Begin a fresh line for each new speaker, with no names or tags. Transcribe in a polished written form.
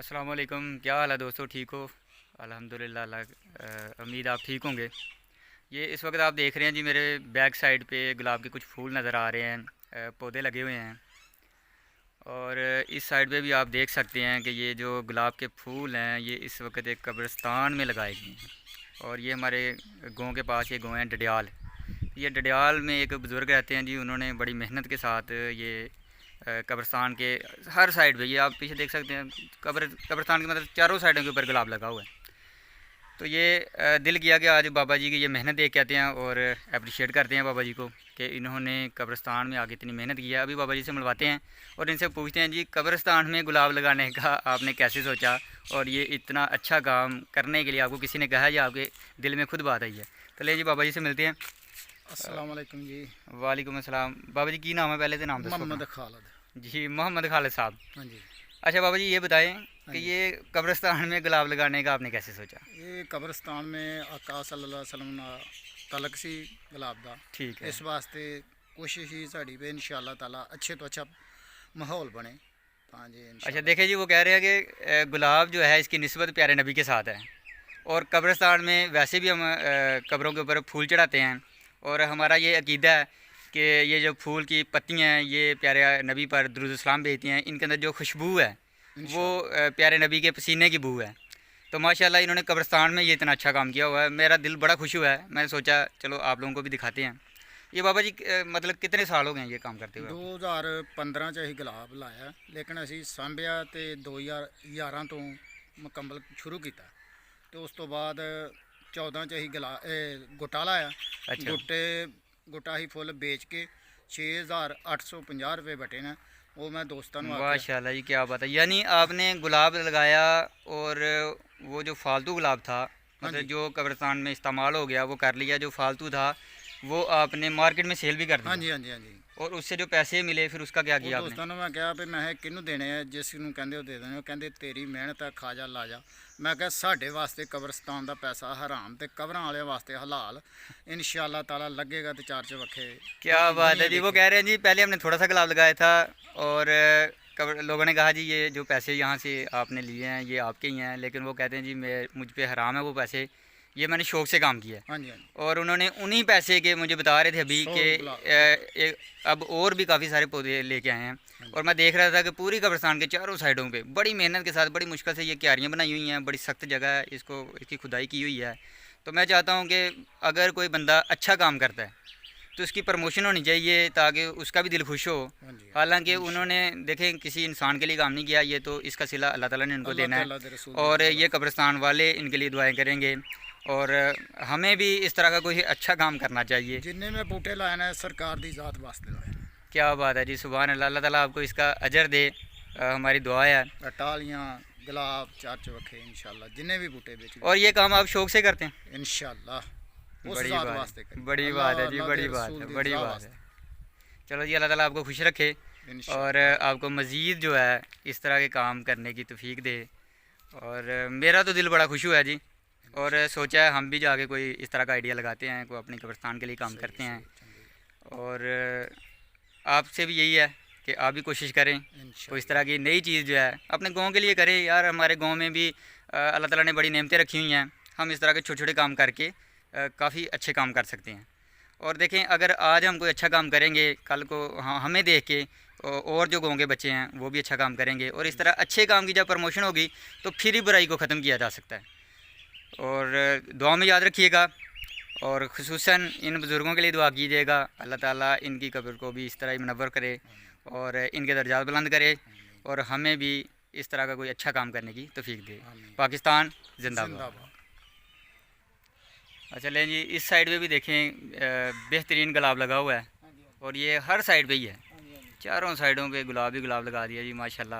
अस्सलाम वालेकुम। क्या हाल है दोस्तों, ठीक हो? अल्हम्दुलिल्लाह। उम्मीद आप ठीक होंगे। ये इस वक्त आप देख रहे हैं जी, मेरे बैक साइड पे गुलाब के कुछ फूल नज़र आ रहे हैं, पौधे लगे हुए हैं। और इस साइड पे भी आप देख सकते हैं कि ये जो गुलाब के फूल हैं ये इस वक्त एक कब्रिस्तान में लगाए गए हैं। और ये हमारे गांव के पास ये गांव है डडियाल। ये डडियाल में एक बुज़ुर्ग रहते हैं जी, उन्होंने बड़ी मेहनत के साथ ये कब्रिस्तान के हर साइड पे, ये आप पीछे देख सकते हैं, कब्रिस्तान के मतलब चारों साइडों के ऊपर गुलाब लगा हुआ है। तो ये दिल किया कि आज बाबा जी की ये मेहनत देख के आते हैं और अप्रिशिएट करते हैं बाबा जी को कि इन्होंने कब्रिस्तान में आके इतनी मेहनत की है। अभी बाबा जी से मिलवाते हैं और इनसे पूछते हैं जी, कब्रिस्तान में गुलाब लगाने का आपने कैसे सोचा, और ये इतना अच्छा काम करने के लिए आपको किसी ने कहा या आपके दिल में खुद बात आई है? तो ले जी बाबा जी से मिलते हैं।
अस्सलाम वालेकुम जी।
वालेकुम अस्सलाम। बाबा जी की नाम है पहले तो नाम दसो अपना।
मोहम्मद खालिद।
जी मोहम्मद खालिद साहब।
हाँ जी।
अच्छा बाबा जी ये बताएं
हाँ
कि
जी।
ये कब्रिस्तान में गुलाब लगाने का आपने कैसे सोचा?
ये कब्रिस्तान में आका सल्लल्लाहु अलैहि वसल्लम दा तलक सी गुलाब दा।
ठीक है।
इस वास्ते कोशिश ही साड़ी पे इंशाअल्लाह ताला अच्छे तो अच्छा माहौल बने। हाँ जी
अच्छा
इंशाअल्लाह।
देखें जी, वो कह रहे हैं कि गुलाब जो है इसकी निस्बत प्यारे नबी के साथ है। और कब्रिस्तान में वैसे भी हम कब्रों के ऊपर फूल चढ़ाते हैं। और हमारा ये अकीदा है कि ये जो फूल की पत्तियाँ हैं ये प्यारे नबी पर दुरूद सलाम भेजती हैं। इनके अंदर जो खुशबू है वो
इंशाअल्लाह।
प्यारे नबी के पसीने की बू है। तो माशाल्लाह इन्होंने कब्रिस्तान में ये इतना अच्छा काम किया हुआ है, मेरा दिल बड़ा खुश हुआ है। मैंने सोचा चलो आप लोगों को भी दिखाते हैं। ये बाबा जी मतलब कितने साल हो गए हैं ये काम करते हुए आपको?
2015 ਚ ਅਸੀਂ ਗੁਲਾਬ ਲਾਇਆ, ਲੇਕਿਨ ਅਸੀਂ ਸਾਂਭਿਆ ਤੇ 2011 ਤੋਂ ਮੁਕੰਮਲ ਸ਼ੁਰੂ ਕੀਤਾ। ਤੇ ਉਸ ਤੋਂ ਬਾਅਦ 14 ਚ ਅਸੀਂ ਗੁੱਟਾ ਲਾਇਆ।
अच्छा।
ਗੁੱਟਾ ਹੀ ਫੁੱਲ ਵੇਚ ਕੇ 6850 ਰੁਪਏ ਬਟੇ ਨੇ। ਉਹ ਮੈਂ ਦੋਸਤਾਂ ਨੂੰ ਆਖਿਆ।
माशाल्लाह जी, क्या बात है। यानी आपने गुलाब लगाया और वो जो फालतू गुलाब था,
हाँ
मतलब
जी।
जो कब्रिस्तान में इस्तेमाल हो गया वो कर लिया, जो फालतू था वो आपने मार्केट में सेल भी कर
हाँ
दिया।
जी हाँ जी हाँ जी।
और उससे जो पैसे मिले फिर उसका क्या
ਉਹ
किया आपने?
ਦੋਸਤਾਂ ਨੂੰ ਮੈਂ ਕਿਹਾ ਵੀ ਮੈਂ ਕਿਹਨੂੰ ਦੇਣੇ ਆ, ਜਿਸ ਨੂੰ ਕਹਿੰਦੇ ਉਹ ਦੇ ਦੇਣੇ। ਉਹ ਕਹਿੰਦੇ ਤੇਰੀ ਮਿਹਨਤ ਆ, ਖਾ ਜਾ ਲਾ ਜਾ। ਮੈਂ ਕਿਹਾ ਸਾਡੇ ਵਾਸਤੇ ਕਬਰਸਤਾਨ ਦਾ ਪੈਸਾ ਹਰਾਮ ਤੇ ਕਬਰਾਂ ਵਾਲਿਆਂ ਵਾਸਤੇ ਹਲਾਲ। इंशाअल्लाह ताला लगेगा तो चार चबक्खे।
क्या बात है जी। वो कह रहे हैं जी पहले हमने थोड़ा सा गुलाब लगाया था और लोगों ने कहा जी ये जो पैसे यहाँ से आपने लिए हैं ये आपके ही हैं, लेकिन वो कहते हैं जी मैं मुझ पे हराम है वो पैसे, ये मैंने शौक़ से काम किया है।
हाँ जी हाँ जी।
और उन्होंने उन्हीं पैसे के मुझे बता रहे थे अभी
सौ
कि अब और भी काफ़ी सारे पौधे लेके आए हैं। और मैं देख रहा था कि पूरी कब्रिस्तान के चारों साइडों पे बड़ी मेहनत के साथ बड़ी मुश्किल से ये क्यारियाँ बनाई हुई हैं। बड़ी सख्त जगह है, इसको इसकी खुदाई की हुई है। तो मैं चाहता हूँ कि अगर कोई बंदा अच्छा काम करता है तो उसकी प्रमोशन होनी चाहिए ताकि उसका भी दिल खुश हो।
हाँ जी।
हालांकि उन्होंने देखें किसी इंसान के लिए काम नहीं किया, ये तो इसका सिला अल्लाह ताला ने इनको
अल्लाह
देना
ताला दे
है।
रसूल
और
दी
ये कब्रिस्तान वाले इनके लिए दुआएं करेंगे और हमें भी इस तरह का कोई अच्छा काम करना चाहिए।
जिन्ने में बूटे लाए ना सरकार दी जात वास्ते लाए।
क्या बात है जी, सुभान अल्लाह। अल्लाह ताला आपको इसका अजर दे, हमारी दुआ है।
टालियाँ गुलाब चार चबक्खे इंशाअल्लाह जिन्ने भी बूटे बेच
और ये काम आप शौक़ से करते हैं?
इंशाअल्लाह उस
बड़ी
जात
बात
वास्ते
है,
करें।
बड़ी
अल्लाह
बात है जी,
अल्लाह
बड़ी
दे
बात
रसूल
है,
दी
बड़ी
रज़ा
बात
वास्ते।
है। चलो जी, अल्लाह ताला आपको खुश रखे और
इंशाअल्लाह।
आपको मज़ीद जो है इस तरह के काम करने की तौफीक दे। और मेरा तो दिल बड़ा खुश हुआ है जी। और सोचा है हम भी जाके कोई इस तरह का आइडिया लगाते हैं, कोई अपने कब्रिस्तान के लिए काम करते हैं। और आपसे भी यही है कि आप भी कोशिश करें कोई इस तरह की नई चीज़ जो है अपने गांव के लिए करें। यार हमारे गांव में भी अल्लाह ताला ने बड़ी नेमतें रखी हुई हैं, हम इस तरह के छोटे छोटे काम करके काफ़ी अच्छे काम कर सकते हैं। और देखें अगर आज हम कोई अच्छा काम करेंगे, कल को हमें देख के और जो गाँव के बच्चे हैं वो भी अच्छा काम करेंगे। और इस तरह अच्छे काम की जब प्रमोशन होगी तो फिर ही बुराई को ख़त्म किया जा सकता है। और दुआ में याद रखिएगा और ख़ुसूसन इन बुज़ुर्गों के लिए दुआ कीजिएगा, अल्लाह ताला इनकी कब्र को भी इस तरह ही मुनव्वर करे और इनके दर्जात बुलंद करे और हमें भी इस तरह का कोई अच्छा काम करने की तौफीक दे। पाकिस्तान जिंदाबाद।
जिंदाबाद।
अच्छा लें जी, इस साइड पे भी देखें बेहतरीन गुलाब लगा हुआ है और ये हर साइड पे ही है, चारों साइडों पे गुलाब ही गुलाब लगा दिया जी माशाल्लाह।